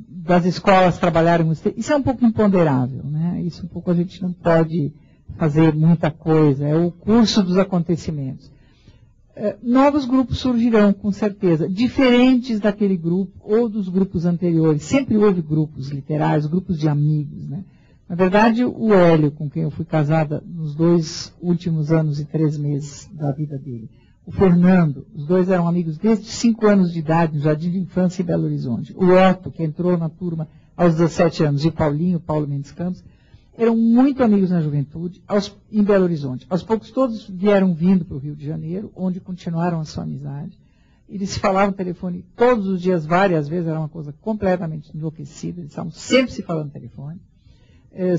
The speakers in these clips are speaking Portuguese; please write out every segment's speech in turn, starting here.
das escolas trabalharem, isso é um pouco imponderável, né? Isso um pouco a gente não pode fazer muita coisa, é o curso dos acontecimentos. Novos grupos surgirão, com certeza, diferentes daquele grupo ou dos grupos anteriores. Sempre houve grupos literários, grupos de amigos, né? Na verdade, o Hélio, com quem eu fui casada nos 2 últimos anos e 3 meses da vida dele, o Fernando, os dois eram amigos desde 5 anos de idade, no Jardim de Infância em Belo Horizonte. O Otto, que entrou na turma aos 17 anos, e Paulinho, Paulo Mendes Campos, eram muito amigos na juventude, em Belo Horizonte. Aos poucos todos vieram vindo para o Rio de Janeiro, onde continuaram a sua amizade. Eles se falavam no telefone todos os dias, várias vezes, era uma coisa completamente enlouquecida, eles estavam sempre se falando no telefone.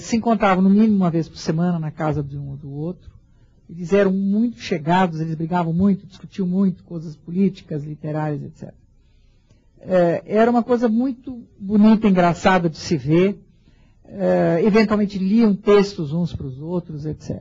Se encontravam no mínimo uma vez por semana na casa de um ou do outro. Eles eram muito chegados, eles brigavam muito, discutiam muito coisas políticas, literárias, etc. Era uma coisa muito bonita, engraçada de se ver. Eventualmente liam textos uns para os outros, etc.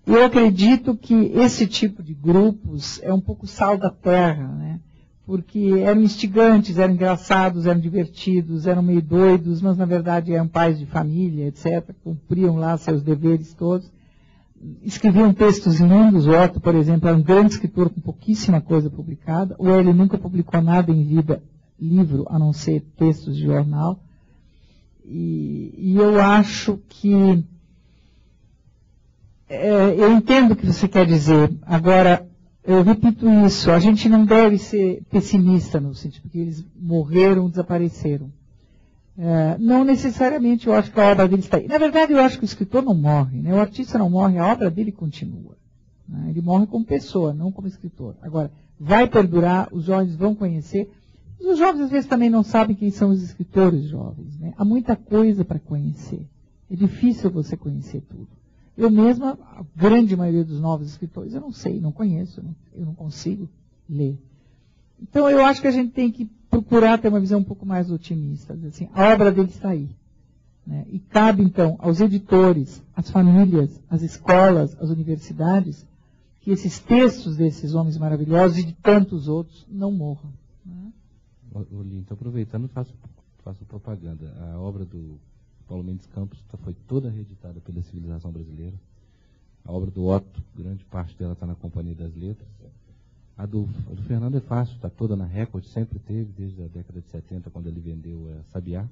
Eu acredito que esse tipo de grupos é um pouco sal da terra, né? Porque eram instigantes, eram engraçados, eram divertidos, eram meio doidos, mas na verdade eram pais de família, etc., cumpriam lá seus deveres todos. Escreviam textos lindos, o Otto, por exemplo, era um grande escritor com pouquíssima coisa publicada, o Hélio nunca publicou nada em vida, livro, a não ser textos de jornal, e eu acho que, eu entendo o que você quer dizer, agora, eu repito isso, a gente não deve ser pessimista no sentido que eles morreram, desapareceram. Não necessariamente eu acho que a obra dele está aí. Na verdade, eu acho que o escritor não morre, né? O artista não morre, a obra dele continua. Né? Ele morre como pessoa, não como escritor. Agora, vai perdurar, os jovens vão conhecer. Os jovens às vezes também não sabem quem são os escritores jovens. Né? Há muita coisa para conhecer. É difícil você conhecer tudo. Eu mesma, a grande maioria dos novos escritores, eu não sei, não conheço, eu não consigo ler. Então eu acho que a gente tem que procurar ter uma visão um pouco mais otimista. Assim, a obra dele está aí. Né? E cabe então aos editores, às famílias, às escolas, às universidades, que esses textos desses homens maravilhosos e de tantos outros não morram. Né? Então, aproveitando, faço propaganda. A obra do Paulo Mendes Campos foi toda reeditada pela Civilização Brasileira. A obra do Otto, grande parte dela está na Companhia das Letras. A do Fernando é fácil, está toda na Record, sempre teve, desde a década de 70, quando ele vendeu Sabiá.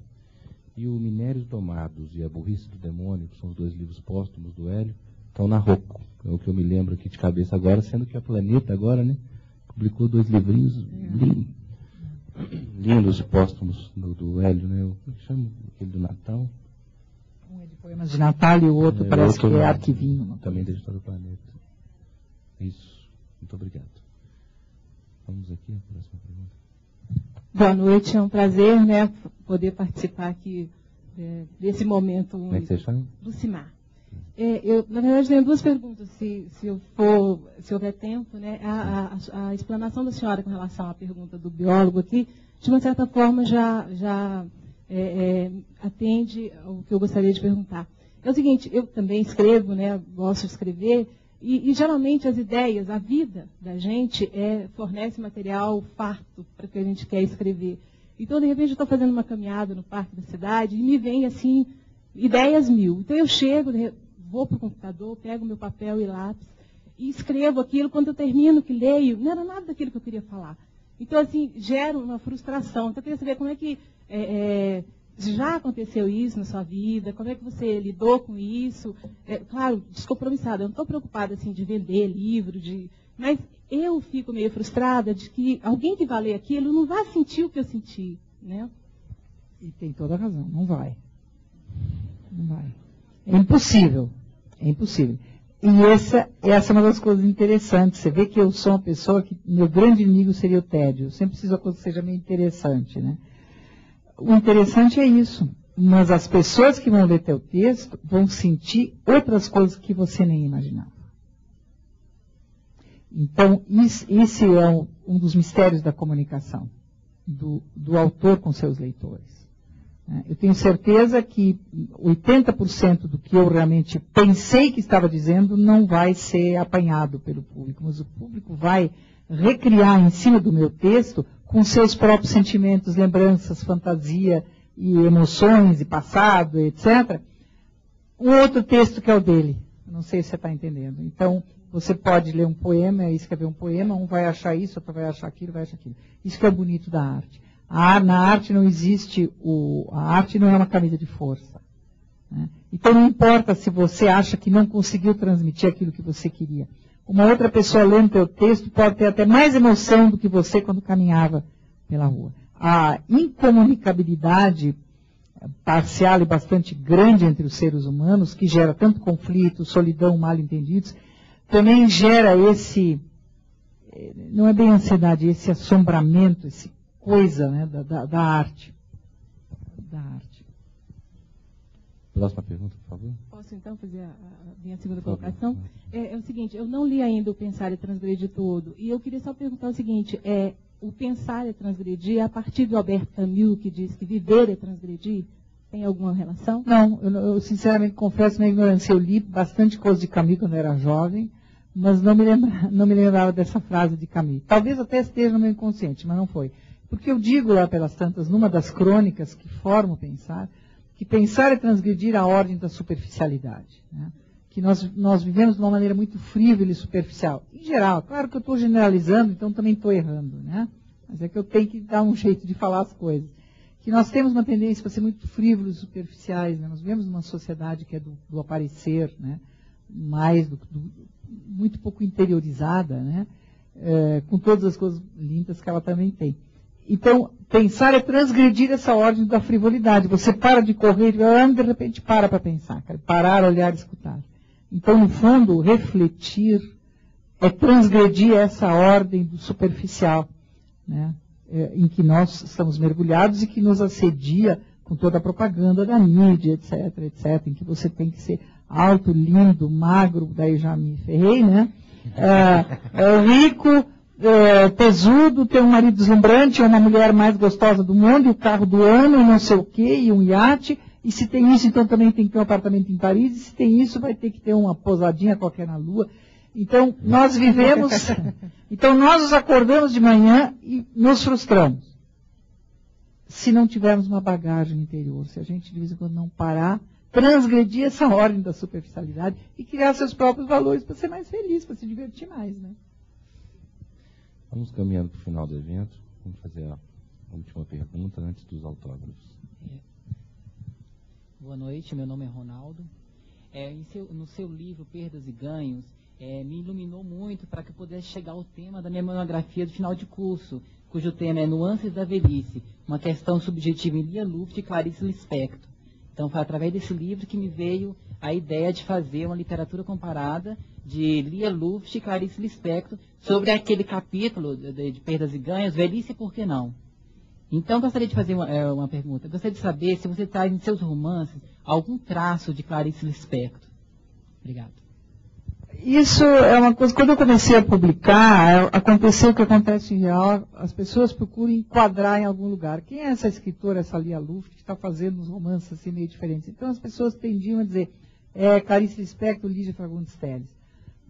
E o Minérios Domados e a Burrice do Demônio, que são os 2 livros póstumos do Hélio, estão na Rocco. É o que eu me lembro aqui de cabeça agora, sendo que a Planeta agora, né, publicou 2 livrinhos lindos e póstumos do Hélio, né? Como chama aquele do Natal? Um é de Poemas de Natal e o outro parece que é Arquivinho. Também da História do Planeta. Isso. Muito obrigado. Vamos aqui à próxima pergunta. Boa noite, é um prazer, né, poder participar aqui desse momento. Como é que você chama? Lucimar. Eu, na verdade, tenho 2 perguntas, se houver tempo, né? A explanação da senhora com relação à pergunta do biólogo aqui, de uma certa forma, já atende ao que eu gostaria de perguntar. É o seguinte, eu também escrevo, né? Gosto de escrever, e geralmente as ideias, a vida da gente fornece material farto para o que a gente quer escrever. Então, de repente, eu estou fazendo uma caminhada no parque da cidade e me vem, assim, ideias mil. Então, eu chego, vou para o computador, pego meu papel e lápis e escrevo aquilo. Quando eu termino, que leio, não era nada daquilo que eu queria falar. Então, assim, gera uma frustração. Então, eu queria saber como é que já aconteceu isso na sua vida, como é que você lidou com isso. Claro, descompromissada, eu não estou preocupada assim, de vender livro, mas eu fico meio frustrada de que alguém que vai ler aquilo não vai sentir o que eu senti. Né? E tem toda a razão, não vai. Não vai. É impossível. É impossível. E essa é uma das coisas interessantes. Você vê que eu sou uma pessoa que meu grande inimigo seria o tédio. Eu sempre preciso uma coisa que seja meio interessante, né? O interessante é isso. Mas as pessoas que vão ler teu texto vão sentir outras coisas que você nem imaginava. Então, esse é um dos mistérios da comunicação, do autor com seus leitores. Eu tenho certeza que 80% do que eu realmente pensei que estava dizendo não vai ser apanhado pelo público, mas o público vai recriar em cima do meu texto com seus próprios sentimentos, lembranças, fantasia e emoções e passado, etc. Um outro texto que é o dele. Não sei se você está entendendo. Então, você pode ler um poema e escrever um poema, um vai achar isso, outro vai achar aquilo, vai achar aquilo. Isso que é o bonito da arte. Na arte não existe a arte não é uma camisa de força. Né? Então não importa se você acha que não conseguiu transmitir aquilo que você queria. Uma outra pessoa lendo teu texto pode ter até mais emoção do que você quando caminhava pela rua. A incomunicabilidade parcial e bastante grande entre os seres humanos, que gera tanto conflito, solidão, mal-entendidos, também gera esse, não é bem ansiedade, esse assombramento, esse coisa, né, da arte. Da arte. Próxima pergunta, por favor. Posso então fazer a minha segunda colocação? É o seguinte, eu não li ainda o Pensar e Transgredir todo, e eu queria só perguntar o seguinte, o Pensar e Transgredir, a partir do Albert Camus, que diz que viver é transgredir, tem alguma relação? Não, eu sinceramente confesso minha ignorância, eu li bastante coisa de Camus quando eu era jovem, mas não me lembrava dessa frase de Camus. Talvez até esteja no meu inconsciente, mas não foi. Porque eu digo lá pelas tantas, numa das crônicas que formam o Pensar, que pensar é transgredir a ordem da superficialidade. Né? Que nós vivemos de uma maneira muito frívola e superficial. Em geral, claro que eu estou generalizando, então também estou errando. Né? Mas é que eu tenho que dar um jeito de falar as coisas. Que nós temos uma tendência para ser muito frívolos e superficiais. Né? Nós vivemos numa sociedade que é do aparecer, né? Mais muito pouco interiorizada, né? Com todas as coisas lindas que ela também tem. Então, pensar é transgredir essa ordem da frivolidade. Você para de correr e de repente para pensar. Cara. Parar, olhar, escutar. Então, no fundo, refletir é transgredir essa ordem do superficial, né? Em que nós estamos mergulhados e que nos assedia com toda a propaganda da mídia, etc, etc, em que você tem que ser alto, lindo, magro, daí já me ferrei, né? Rico, tesudo, ter um marido deslumbrante, uma mulher mais gostosa do mundo, e o carro do ano, e não sei o quê, e um iate, e se tem isso, então também tem que ter um apartamento em Paris, e se tem isso, vai ter que ter uma pousadinha qualquer na Lua. Então, nós vivemos, então nós nos acordamos de manhã e nos frustramos. Se não tivermos uma bagagem interior, se a gente de vez em quando não parar, transgredir essa ordem da superficialidade e criar seus próprios valores para ser mais feliz, para se divertir mais, né? Vamos caminhando para o final do evento. Vamos fazer a última pergunta antes dos autógrafos. Boa noite, meu nome é Ronaldo. No seu livro Perdas e Ganhos, me iluminou muito para que eu pudesse chegar ao tema da minha monografia do final de curso, cujo tema é Nuances da Velhice, uma questão subjetiva em Lia Luft e Clarice Lispector. Então, foi através desse livro que me veio a ideia de fazer uma literatura comparada de Lia Luft e Clarice Lispector sobre aquele capítulo de Perdas e Ganhos, Velhice e Por que Não? Então, gostaria de fazer uma pergunta. Gostaria de saber se você traz em seus romances algum traço de Clarice Lispector. Obrigado. Isso é uma coisa, quando eu comecei a publicar, aconteceu o que acontece em geral, as pessoas procuram enquadrar em algum lugar. Quem é essa escritora, essa Lia Luft, que está fazendo uns romances assim meio diferentes? Então as pessoas tendiam a dizer, Clarice Lispector, Lígia Fagundes Telles.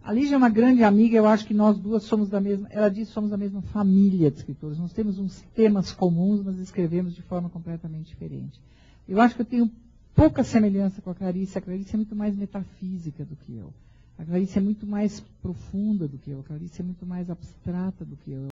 A Lígia é uma grande amiga, eu acho que nós duas somos da mesma, ela diz que somos da mesma família de escritores. Nós temos uns temas comuns, mas escrevemos de forma completamente diferente. Eu acho que eu tenho pouca semelhança com a Clarice é muito mais metafísica do que eu. A Clarice é muito mais profunda do que eu, a Clarice é muito mais abstrata do que eu.